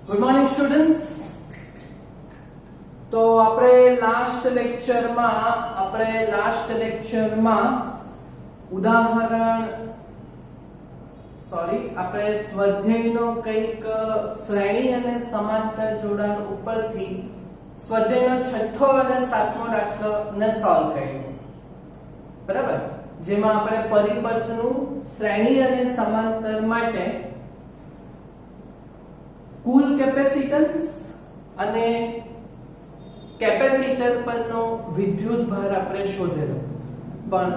Good morning students. તો આપણે last લેક્ચરમાં આપણે સ્વાધ્યાયનો કંઈક શ્રેણી અને સમાંતર જોડાણ ઉપરથી સ્વાધ્યાયનો છઠ્ઠો અને સાતમો દાખલો ને સોલ્વ કર્યો. બરાબર, જેમાં આપણે પરિપથનું શ્રેણી અને સમાંતર માટે કુલ કેપેસિટન્સ અને કેપેસિટર પરનો વિદ્યુત ભાર આપણે શોધેલો. પણ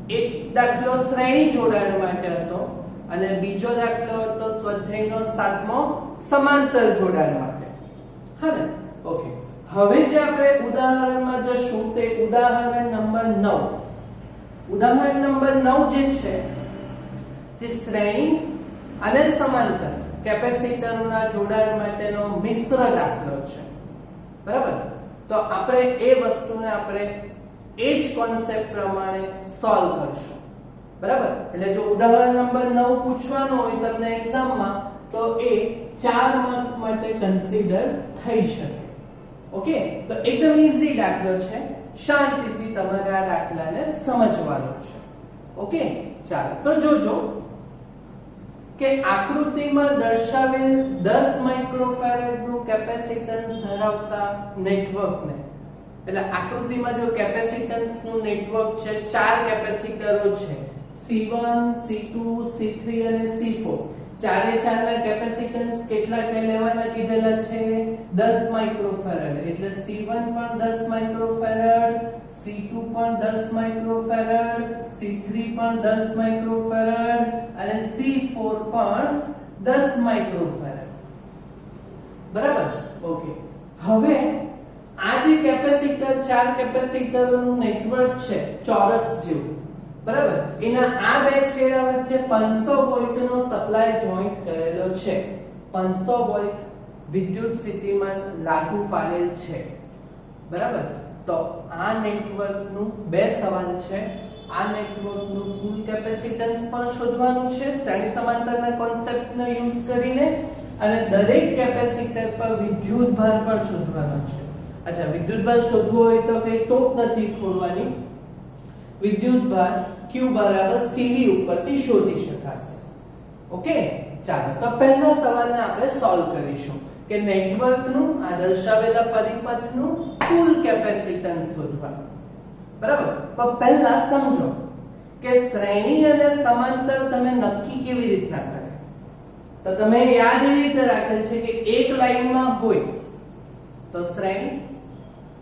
એક દાખલો શ્રેણી જોડાણ માટે હતો અને બીજો દાખલો હતો સ્વાધ્યાયનો સાતમો સમાંતર જોડાણ માટે. હા ને? ઓકે. હવે જે આપણે ઉદાહરણમાં જશું તે ઉદાહરણ નંબર 9. ઉદાહરણ નંબર 9 જે છે તે શ્રેણી અને સમાંતર કેપેસિટરના જોડાણ માટેનો મિશ્ર દાખલો છે. બરાબર, તો આપણે એ વસ્તુને આપણે એ જ કોન્સેપ્ટ પ્રમાણે સોલ્વ કરશું. બરાબર, એટલે જો ઉદાહરણ નંબર 9 પૂછવાનું હોય તમને એક્ઝામમાં તો એ 4 માર્ક્સ માટે કન્સિડર થઈ શકે. ઓકે, તો એકદમ ઈઝી દાખલો છે, શાંતિથી તમારે આ દાખલાને સમજવાનો છે. ઓકે, ચાલો તો જોજો કે આકૃતિમાં દર્શાવેલ 10 માઇક્રોફેરેડ નું કેપેસિટન્સ ધરાવતા નેટવર્કને, એટલે આકૃતિમાં જો કેપેસિટન્સ નું નેટવર્ક છે, 4 કેપેસિટરો છે C1 C2 C3 અને C4. ચારે ચારના કેપેસિટન્સ કેટલા લેવાના કીધેલા છે? 10 માઇક્રોફેરેડ. એટલે C1 પણ 10 માઇક્રોફેરેડ, C2 પણ 10 માઇક્રોફેરેડ, C3 પણ 10 માઇક્રોફેરેડ અને C4 પણ 10 માઇક્રોફેરેડ. બરાબર? ઓકે. હવે આ જે કેપેસિટર 4 કેપેસિટરોનું નેટવર્ક છે ચોરસ જેવું, બરાબર, એના આ બે છેડા વચ્ચે 500 વોલ્ટનો સપ્લાય જોઈન્ટ કરેલો છે. 500 વોલ્ટ વિદ્યુત સ્થિતિમાન લાગુ પાડેલ છે. બરાબર, તો આ નેટવર્કનું બે સવાલ છે. આ નેટવર્કનું કુલ કેપેસિટન્સ પણ શોધવાનું છે શ્રેણી સમાંતરના કોન્સેપ્ટનો યુઝ કરીને, અને દરેક કેપેસિટર પર વિદ્યુત ભાર પણ શોધવાનો છે. અચ્છા, વિદ્યુત ભાર શોધવો હોય તો કઈ ટોપ નથી ખોલવાની. વિદ્યુત ભાર Q બરાબર CV ઉપરથી શોધી શકાશે. ઓકે, ચાલો તો પહેલા સવાલને આપણે સોલ્વ કરીશું કે નેટવર્કનું આ દર્શાવેલા પરિપથનું કુલ કેપેસિટન્સ શોધવાનું. બરાબર, પણ પહેલા સમજો કે શ્રેણી અને સમાંતર તમે નક્કી કેવી રીતના કરે. તો તમે યાદ એવી રીતે રાખેલ છે કે એક લાઈનમાં હોય તો શ્રેણી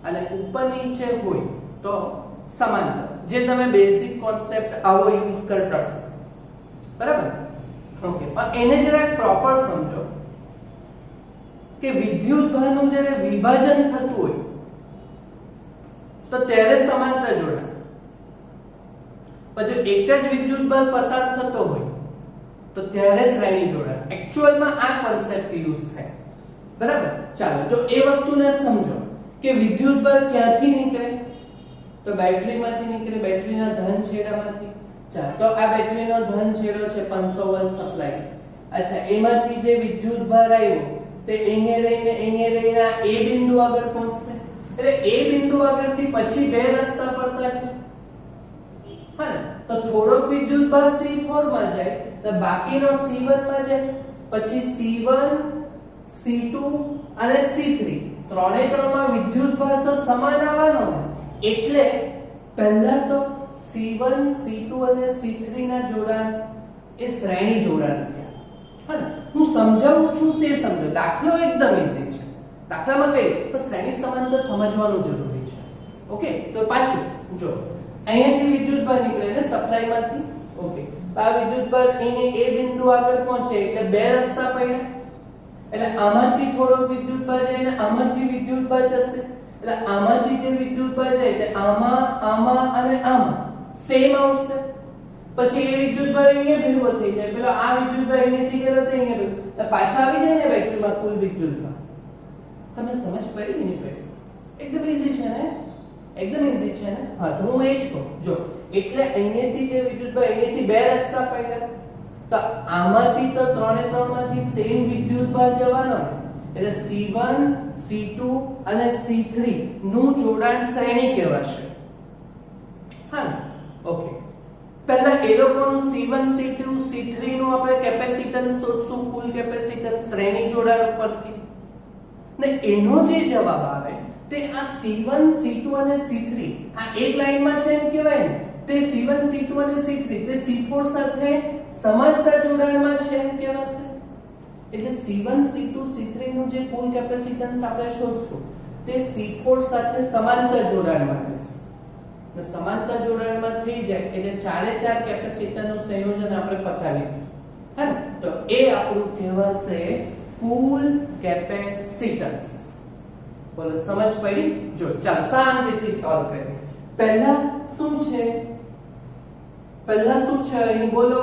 અને ઉપર નીચે હોય તો સમાંતર, જે તમે બેઝિક કોન્સેપ્ટ આવો યુઝ કરતા છો. બરાબર, ઓકે. પણ એને જરા પ્રોપર સમજો કે વિદ્યુત ભારનું જ્યારે વિભાજન થતું હોય તો ત્યારે સમાંતર જોડાણ, પછી એક જ વિદ્યુત ભાર પસાર થતો હોય તો ત્યારે શ્રેણી જોડાણ. એક્ચ્યુઅલમાં આ કોન્સેપ્ટ યુઝ થાય. બરાબર, ચાલો જો એ વસ્તુને સમજો કે વિદ્યુત ભાર ક્યાંથી નીકળે તો બેટરીમાંથી નીકળે, બેટરીના ધન છેડામાંથી. ચાલો તો આ બેટરીનો ધન છેડો છે 500 વોલ્ટ સપ્લાય. અચ્છા, એમાંથી જે વિદ્યુત ભાર આવ્યો તે અહીંયા રહીને આ A બિંદુ આગળ પહોંચશે. એટલે A બિંદુ આગળથી પછી બે રસ્તા પડતા છે. હા ને? તો થોડોક વિદ્યુત ભાર C4 માં જાય તો બાકીનો C1 માં જાય, પછી C1 C2 અને C3 ત્રણે ત્રણમાં વિદ્યુત ભાર તો સમાન આવવાનો ને, એટલે પહેલા તો C1 C2 અને C3 ના જોડાણ એ શ્રેણી જોડાણ થયા. હા, હું સમજાવું છું તે સમજો. દાખલો એકદમ ઈઝી છે. દાખલામાં કઈ તો શ્રેણી સમાંતર સમજવાનું જરૂરી છે. ઓકે, તો પાછું જો અહીંયાથી વિદ્યુત ભાર નીકળે ને સપ્લાયમાંથી. ઓકે, આ વિદ્યુત ભાર અહીંયા A બિંદુ આગળ પહોંચે એટલે બે રસ્તા પડ્યા. એટલે આમાંથી થોડો વિદ્યુત ભાર જાય ને આમાંથી વિદ્યુત ભાર જશે. એટલે આમાંથી જે વિદ્યુત ભાર જાય તે આમાં અને આમાં સેમ આવશે. પછી એ વિદ્યુત ભાર અહીંયા ભેગો થઈ જાય, પેલો આ વિદ્યુત ભાર અહીંયાથી ગયેલો તો અહીંયા ભેગો, એટલે પાછા આવી જાય ને બેટરીમાં કુલ વિદ્યુત ભાર. તમને સમજ પડી કે નહીં પડી? એકદમ ઈઝી છે ને? એકદમ ઈઝી છે ને? હા, તો હું એ જ કહું. જો એટલે અહીંયાથી જે વિદ્યુત ભાર અહીંયાથી બે રસ્તા પડ્યા, તો આમાંથી તો 3 એ 3 માંથી સેમ વિદ્યુતભાર જવાનો ને, એટલે C1 C2 અને C3 નું જોડાણ શ્રેણી કહેવાશે. હા ને? ઓકે, પહેલા એ લોકોનું C1 C2 C3 નું આપણે કેપેસિટન્સ શોધશું, કુલ કેપેસિટન્સ શ્રેણી જોડાણ ઉપરથી, ને એનો જે જવાબ આવે તે આ C1 C2 અને C3 આ એક લાઈનમાં છે એમ કહેવાય ને, તે C1 C2 અને C3 તે C4 સાથે સમાંતર જોડાણમાં છે એમ કહેવાશે. એટલે C1 C2 C3 નું જે કુલ કેપેસિટન્સ આપણે શોધશું તે C4 સાથે સમાંતર જોડાણમાં રહેશે. ને સમાંતર જોડાણમાં થઈ જાય એટલે ચારે ચાર કેપેસિટરનું સંયોજન આપણે પતાવી દઈએ. હે ને? તો એ આપણું કહેવાશે કુલ કેપેસિટન્સ. બોલો સમજ પડી? જો ચાલો શાંતિથી સોલ્વ કરીએ. પહેલા શું છે અહીં બોલો?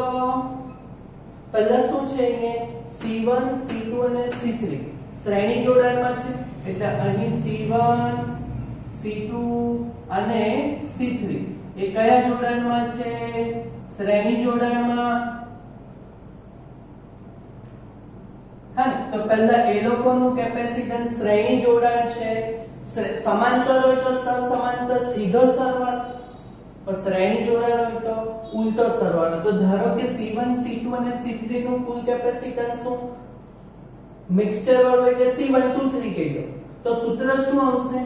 પહેલા શું છે અહીં? C1 C2 અને C3 શ્રેણી જોડાણમાં છે, એટલે અહીં C1 C2 અને C3 એ કયા જોડાણમાં છે? શ્રેણી જોડાણમાં. હા, તો પહેલા એ લોકોનું કેપેસિટન્સ શ્રેણી જોડાણ છે. સમાંતર હોય તો સસમાંતર સીધો સરવાળો, તો શ્રેણી જોડાણ હોય તો ઉલટો સરવાળો. તો ધારો કે C1 C2 અને C3 નું કુલ કેપેસિટન્સ શું મિક્સચર વાળું એટલે C123 કહી દો, તો સૂત્ર શું આવશે?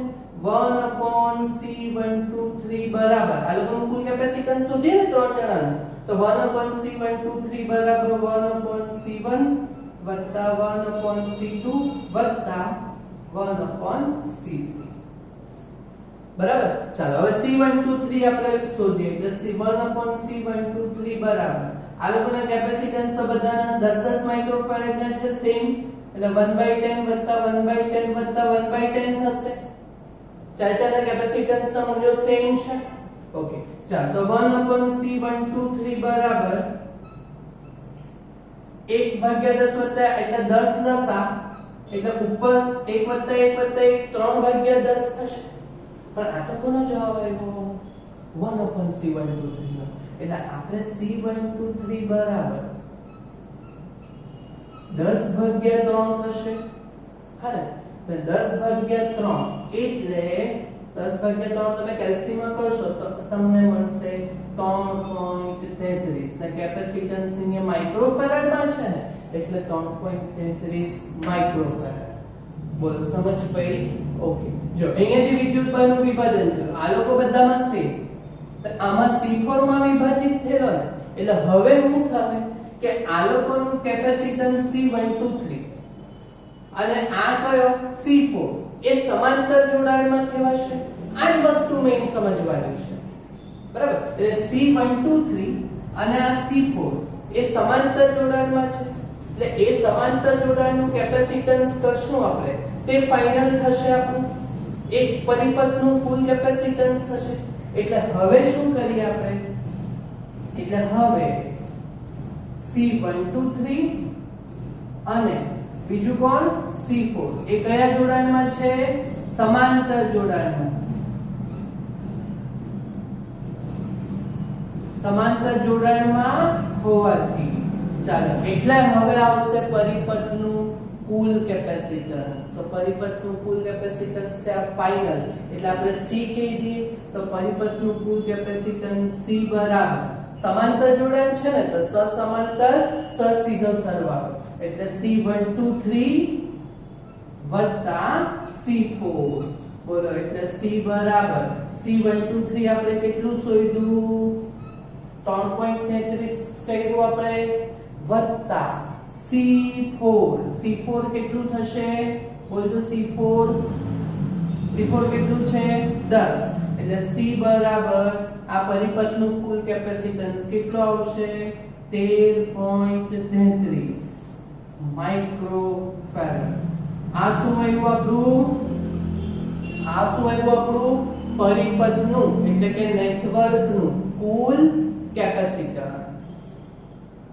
1/C123 બરાબર આ લોકોનું કુલ કેપેસિટન્સ શોધીએ ને ત્રણ જણાનું, તો 1/C123 બરાબર 1/C1 વત્તા 1/C2 વત્તા 1/C3. બરાબર? ચાલો હવે C123 આપણે શોધીએ, એટલે 1/C123 બરાબર આ લોકોના કેપેસિટન્સ તો બધાના 10 માઇક્રોફેરેડ ના છે સેમ, એટલે 1/10 વત્તા 1/10 વત્તા 1/10 થશે. ચારના કેપેસિટન્સ ના મૂલ્યો સેમ છે. ઓકે, ચાલો તો 1/C123 બરાબર 1/10 વત્તા એટલે 10 દસા, એટલે ઉપર 1 વત્તા 1 વત્તા 1 3/10 થશે. પણ આ તો કોનો જવાબ આવ્યો? 1/C123 નો. એટલે આપણે C123 બરાબર 10/3 થશે. હા, તો 10/3 એટલે 10/3 તમે કેલ્સીમાં કરશો તો તમને મળશે 3.33 ને કેપેસિટન્સ અહીંયા માઇક્રોફેરાડમાં છે ને, એટલે 3.33 માઇક્રોફેરાડ. બોલો સમજ પડી? ઓકે, જો અહીંયાથી વિદ્યુતભારનું વિભાજન થયું, આ લોકો બધામાં સેમ, તો આમાં C4 માં વિભાજિત થયેલો ને, એટલે હવે શું થાય કે આ લોકોનું કેપેસિટન્સ C123 અને આ કયો C4 એ સમાંતર જોડાણમાં કહેવાશે. આ જ વસ્તુ મેં સમજવાની છે. બરાબર? એટલે C123 અને આ C4 એ સમાંતર જોડાણમાં છે, એટલે એ સમાંતર જોડાણનું કેપેસિટન્સ કરશું આપણે, તે ફાઇનલ થશે આપણું એક પરિપથનું કુલ કેપેસિટન્સ થશે. એટલે હવે શું કરીએ આપણે? એટલે હવે C123 અને બીજું કોણ? C4 એ કયા જોડાણમાં છે? સમાંતર જોડાણમાં. સમાંતર જોડાણમાં હોવાથી ચાલો એટલે હવે આવશે પરિપથનું કુલ કેપેસિટન્સ. તો પરિપથનું કુલ કેપેસિટન્સ છે આ ફાઇનલ, એટલે આપણે C કહી દઈએ, તો પરિપથનું કુલ કેપેસિટન્સ C બરાબર સમાંતર જોડાણ છે ને, તો સસમાંતર સીધો સરવાળો, એટલે C123 વત્તા C4. બોલો, એટલે C બરાબર C123 આપણે કેટલું શોધ્યું? 3.33 કર્યું આપણે, વત્તા C4 કેટલું થશે? બોલજો C4 કેટલું છે? 10. એટલે C બરાબર આ પરિપથનું કુલ કેપેસિટન્સ કેટલું આવશે? 13.33 માઇક્રોફેરાડ. આ શું આવ્યું આપણું? પરિપથનું એટલે કે નેટવર્કનું કુલ કેપેસિટન્સ.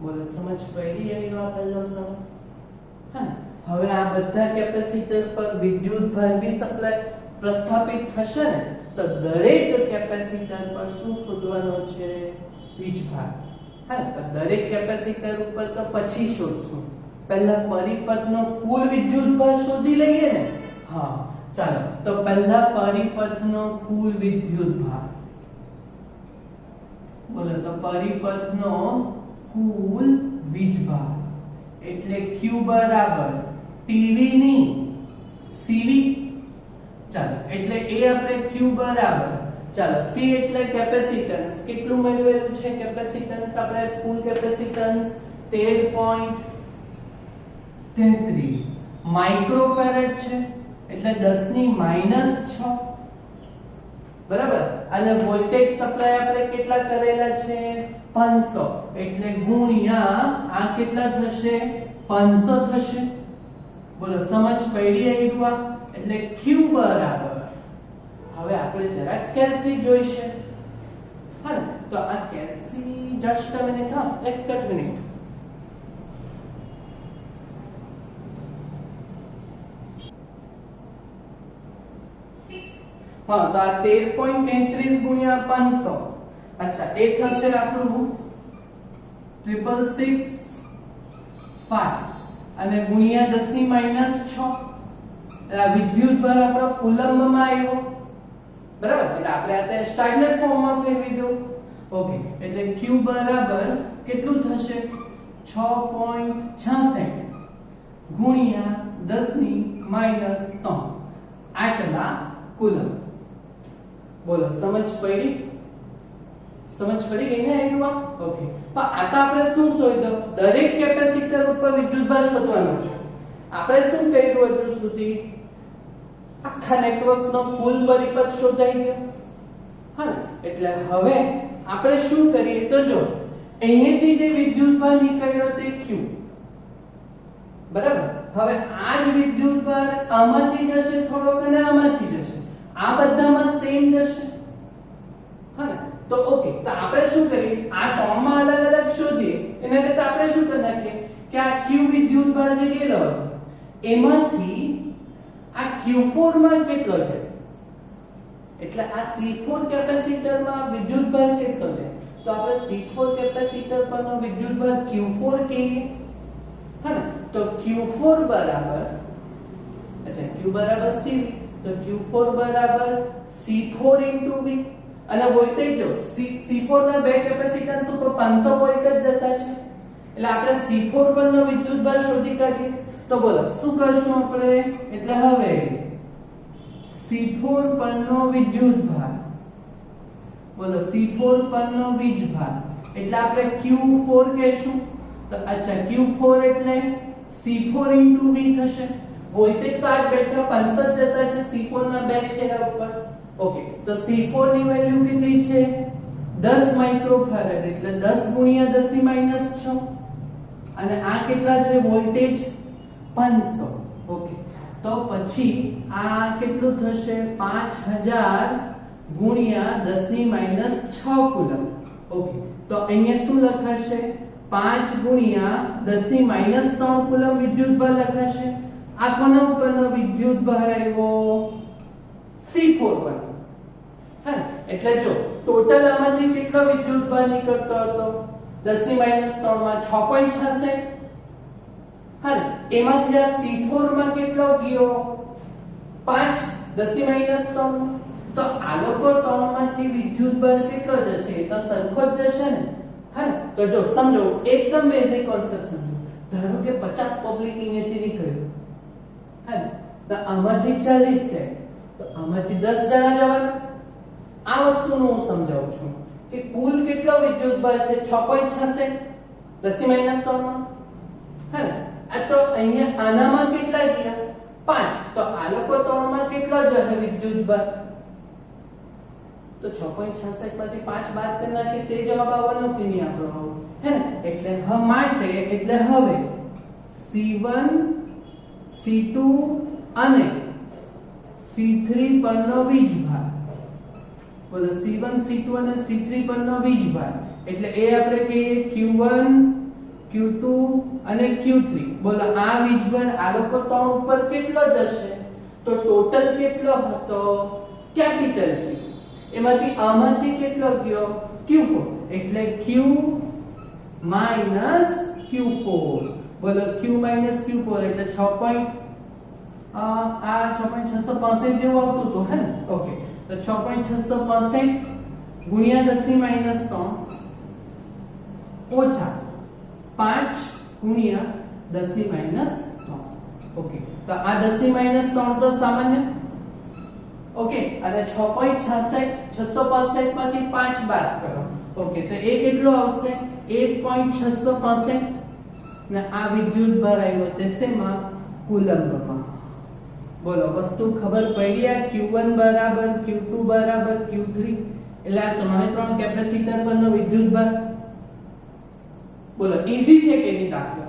બોલો સમજ પડી? એનો આ પહેલો સવાલ. હા, હવે આ બધા કેપેસિટર પર વિદ્યુતભાર બી સપ્લાય પ્રસ્થાપિત થશે ને, તો દરેક કેપેસિટર પર શું શોધવાનો છે? વીજભાર. હા, દરેક કેપેસિટર ઉપર તો પછી શોધશું, પહેલા પરિપથનો કુલ વિદ્યુતભાર શોધી લઈએ ને. હા ચાલો, તો પહેલા પરિપથનો કુલ વિદ્યુતભાર બોલો. તો પરિપથનો કુલ વીજભાર એટલે Q બરાબર ટીવી ની સીવી. ચાલો, એટલે એ આપણે Q બરાબર, ચાલો C એટલે કેપેસિટન્સ, કેટલું મેળવેલું છે કેપેસિટન્સ આપણે, કુલ કેપેસિટન્સ 13.33 માઇક્રોફેરેડ છે, એટલે 10 ની -6 બરાબર. અને વોલ્ટેજ સપ્લાય આપણે કેટલા કરેલા છે 500, એટલે ગુણ્યા આ કેટલા થશે 500 થશે. બોલો સમજ પડી આવ્યું? એટલે Q બરાબર, હવે આપણે જરા કેલ્સી જોઈશે. હા, તો આ કેલ્સી જસ્ટ અ મિનિટ, હા એક જ મિનિટ. હા, તો આ 13.33 ગુણ્યા 500, અચ્છા એ થશે આપણું 6665 અને ગુણ્યા 10 ની -6. આ વિદ્યુતભાર આપણો કુલમ્બમાં આવ્યો બરાબર. એટલે આપણે આ તે સ્ટાન્ડર્ડ ફોર્મમાં ફેરવી દો. ઓકે, એટલે Q બરાબર કેટલું થશે 6.66 ગુણ્યા 10 ની -3 આટલા કુલમ્બ. બોલો સમજ પડી? સમજ પડી ગઈ ને આવ્યું? ઓકે, પણ આ તો આપણે શું શોધ્યું, દરેક કેપેસિટર ઉપર વિદ્યુતભાર શોધવાનો છે. આપણે શું કર્યું હજુ સુધી, આખા નેટવર્કનો કુલ પરિપથ શોધાઈ ગયો. હા, એટલે હવે આપણે શું કરીએ તો જો અહીંયાથી જે વિદ્યુતભાર નીકળ્યો તે Q બરાબર. હવે આ જ વિદ્યુતભાર આમાંથી જશે થોડોક અને આમાંથી જશે, આ બધામાં સેમ જશે. હા, તો ઓકે, તો આપણે શું કરીએ, આ ત્રણમાં અલગ અલગ શોધીએ એના કરતા આપણે શું કરી નાખીએ કે આ Q વિદ્યુતભાર જે ગયેલો હતો એમાંથી આ Q4 માં કેટલો છે, એટલે આ C4 કેપેસિટરમાં વિદ્યુતભાર કેટલો છે, તો આપણે C4 કેપેસિટર પરનો વિદ્યુતભાર Q4 કહીએ. હા, તો Q4 બરાબર, અચ્છા Q બરાબર C, તો Q4 બરાબર C4 * V. અને વોલ્ટેજ જો C4 ના બે કેપેસિટન્સ ઉપર 500 વોલ્ટ જ જતા છે, એટલે આપણે C4 પરનો વિદ્યુતભાર શોધી કાઢીએ. તો બોલો શું કરશું આપણે, એટલે હવે C4 પરનો વિદ્યુતભાર, બોલો C4 પરનો વીજભાર એટલે આપણે Q4 કહેશું. તો અચ્છા Q4 એટલે C4 * V થશે. વોલ્ટેજ તો આ બેઠા 500 જતા છે C4 ના બે છેડા ઉપર. ઓકે, તો C4 ની વેલ્યુ કેટલી છે 10 માઇક્રોફેરેડ, એટલે 10 ગુણ્યા 10 ની -6 અને આ કેટલા છે વોલ્ટેજ 500. ઓકે, તો પછી આ કેટલું થશે 5000 ગુણ્યા 10 ની -6 કુલમ. ઓકે, તો અહીંયા શું લખાશે 5 ગુણ્યા 10 ની -3 કુલમ વિદ્યુતભાર લખાશે. આ કોના ઉપરનો વિદ્યુતભાર આવ્યો C4 પર. હા, એટલે જો ટોટલ આમાંથી કેટલો વિદ્યુતભાર નીકળતો હતો 10 ની -3 માં 6.66. હા, એમાંથી આ C4 માં કેટલો ગયો 5 10 ની -3. તો આ લોકો ત્રણમાંથી વિદ્યુતભાર કેટલો જશે, એ તો સરખો જ જશે ને. હા, તો જો સમજો એકદમ બેઝિક કોન્સેપ્ટ સમજો. ધારો કે 50 પબ્લિક અહીંયાથી નીકળ્યું, હા, તો આમાંથી 40 છે, તો આમાંથી 10 જણા જવાના. આ વસ્તુનું હું સમજાવું છું કે કુલ કેટલો વિદ્યુતભાર છે 6.66 10 ની -3 માં. હા, આ તો અહીંયા આનામાં કેટલા ગયા 5, તો આ લોકો ત્રણમાં કેટલા જશે વિદ્યુતભાર, તો 6.66 માંથી 5 બાદ કરી નાખીએ તે જવાબ આવવાનો કે નહીં આપણો, હે ને. એટલે માટે એટલે હવે C1 C2 અને C3 પરનો વીજભાર, બોલો C1 C2 અને C3 પરનો વીજભાર એટલે એ આપણે કહીએ Q1 Q2 અને Q3. બોલો આ વીજભાર આ લોકો ત્રણ ઉપર કેટલો જશે, તો ટોટલ કેટલો હતો કેપિટલ Q, એમાંથી આમાંથી કેટલો ગયો Q4, એટલે Q માઇનસ Q4. બોલો Q માઇનસ Q4 એટલે 6. આ 6.665 જેવું આવતું હતું હે ને? ઓકે, તો 6.665 ગુણ્યા 10 ની માઈનસ 3 ઓછા 5 ગુણ્યા 10 ની માઈનસ 3. ઓકે, તો આ 10 ની માઈનસ 3 તો સામાન્ય. ઓકે, અને 6.665 માંથી 5 બાદ કરો. ઓકે, તો એ કેટલો આવશે? 1.665 ને આ વિદ્યુત ભાર આવ્યો તે શેમાં? કુલંબમાં. બોલો, વસ્તુ ખબર પડી? આ Q1 બરાબર Q2 બરાબર Q3 એટલે આ તમારે ત્રણ કેપેસિટર પરનો વિદ્યુત ભાર. બોલો, ઈઝી છે કે નહીં દાખલો?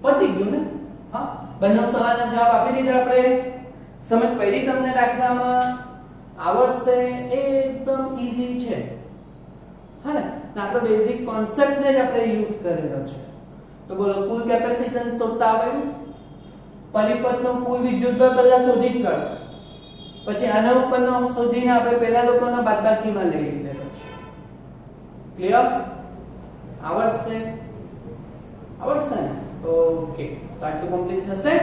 પતી ગયું ને? હા, બંને સવાલના જવાબ આપી દીધા આપણે. સમજ પડી તમને? દાખલામાં આવડશે, એકદમ ઈઝી છે. હા ને? આપણો બેઝિક કોન્સેપ્ટ ને જ આપણે યુઝ કરેલો છે. તો બોલો, કુલ કેપેસિટન્સ શોધતા આવડ્યું? પરિપથનો કુલ વિદ્યુતભાર પહેલા શોધી જ કાઢો, પછી આના ઉપરનો શોધીને આપણે પહેલા લોકોના બાદબાકીમાં લઈ લીધેલો છે. ક્લિયર? આવડશે? આવડશે ને? ઓકે, તો આટલું કમ્પ્લીટ થશે.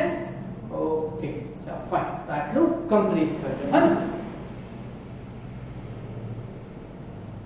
ઓકે, ચાલો ફાઇન, તો આટલું કમ્પ્લીટ કરજો. હા.